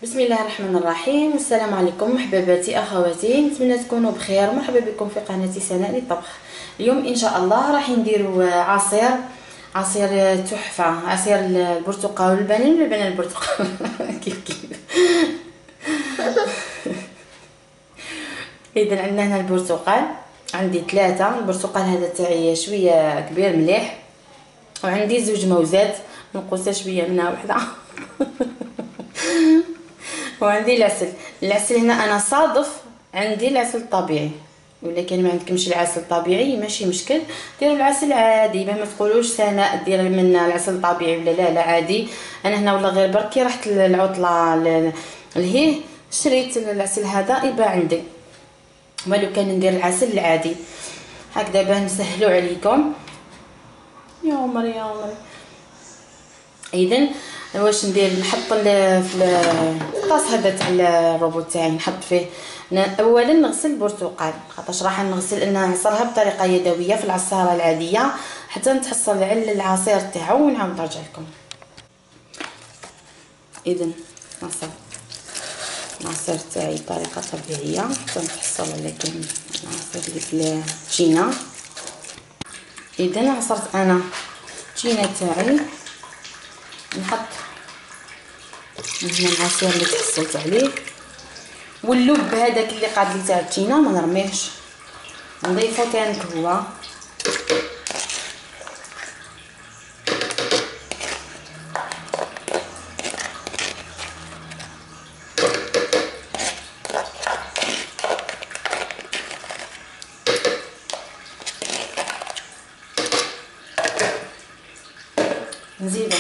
بسم الله الرحمن الرحيم. السلام عليكم حباباتي اخواتي، نتمنى تكونوا بخير. مرحبا بكم في قناه سناء للطبخ. اليوم ان شاء الله راح نديروا عصير تحفه، عصير البرتقال والبنان ولا البنان البرتقال كيف اذا عندنا هنا البرتقال، عندي 3 البرتقال هذا تاعي شويه كبير مليح، وعندي 2 موزات نقصها شويه منها وحده وعندي العسل هنا انا صادف، عندي العسل الطبيعي، ولكن ما عندكمش العسل الطبيعي ماشي مشكل، ديروا العسل عادي. ما تقولوش سناء دير من العسل الطبيعي ولا لا عادي. انا هنا ولا غير بركي رحت العطله لهيه شريت العسل هذا يباع عندي، ولو كان ندير العسل العادي هكذا باه نسهلوا عليكم. يا عمري يا عمري. اذا واش ندير؟ نحط في الطاس هذا تاع الروبوت تاعي، نحط فيه اولا نغسل البرتقال، خاطرش راح نغسل نعصرها بطريقه يدويه في العصاره العاديه حتى نتحصل على العصير تاعو ونعاود نرجع لكم. اذا العصير تاعي بطريقه طبيعيه حتى نتحصل على كامل العصير اللي في التشينه. اذا عصرت انا التشينه تاعي، نحط هنا العصير اللي تحصلت عليه، واللب هذاك اللي قاد لي تاع التينه ما نرميهش، نضيفو كانك هو. نزيدو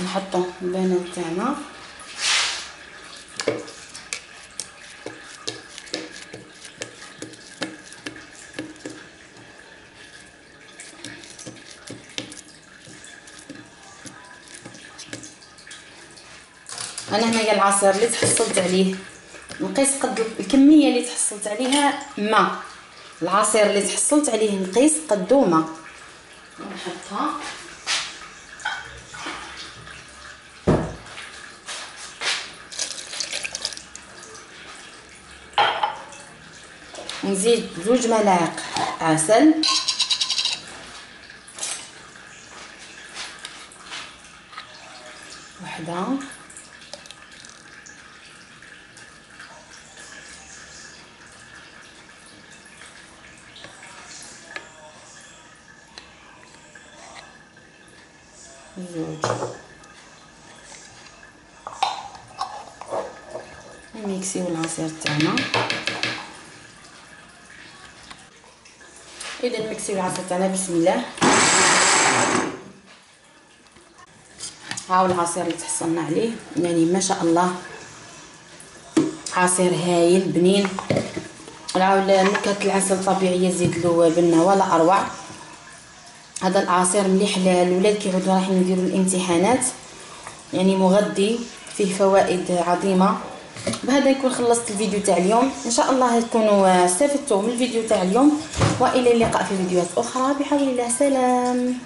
نحطو البنان تاعنا، انا هنايا العصير اللي تحصلت عليه نقيس قد الكميه اللي تحصلت عليها ماء، العصير اللي تحصلت عليه نقيس قدو ماء، نحطها نزيد 2 ملاعق عسل، وحده، زوج، نميكسيو العصير تاعنا. اذا نميكسيو العصير تاعنا بسم الله. هاو العصير اللي تحصلنا عليه، يعني ما شاء الله عصير هايل بنين. نعاود نكهه العسل الطبيعيه زيد له بنه ولا اروع. هذا العصير مليح للولاد كيعودوا رايحين يديروا الامتحانات، يعني مغذي فيه فوائد عظيمه. بهذا يكون خلصت الفيديو تاع اليوم، ان شاء الله تكونوا استفدتوا من الفيديو تاع اليوم، والى اللقاء في فيديوهات اخرى بحول الله. سلام.